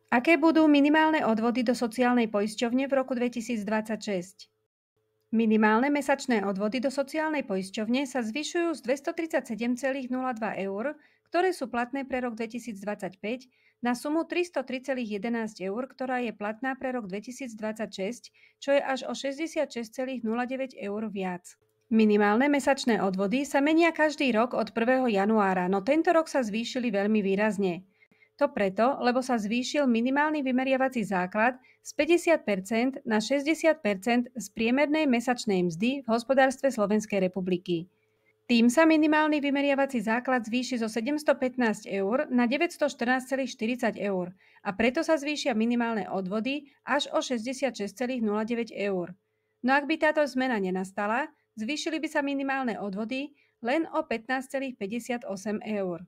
Aké budú minimálne odvody do sociálnej poisťovne v roku 2026? Minimálne mesačné odvody do sociálnej poisťovne sa zvyšujú z 237,02 eur, ktoré sú platné pre rok 2025, na sumu 303,11 eur, ktorá je platná pre rok 2026, čo je až o 66,09 eur viac. Minimálne mesačné odvody sa menia každý rok od 1. januára, no tento rok sa zvýšili veľmi výrazne. To preto, lebo sa zvýšil minimálny vymeriavací základ z 50% na 60% z priemernej mesačnej mzdy v hospodárstve Slovenskej republiky. Tým sa minimálny vymeriavací základ zvýši zo 715 eur na 914,40 eur a preto sa zvýšia minimálne odvody až o 66,09 eur. No ak by táto zmena nenastala, zvýšili by sa minimálne odvody len o 15,58 eur.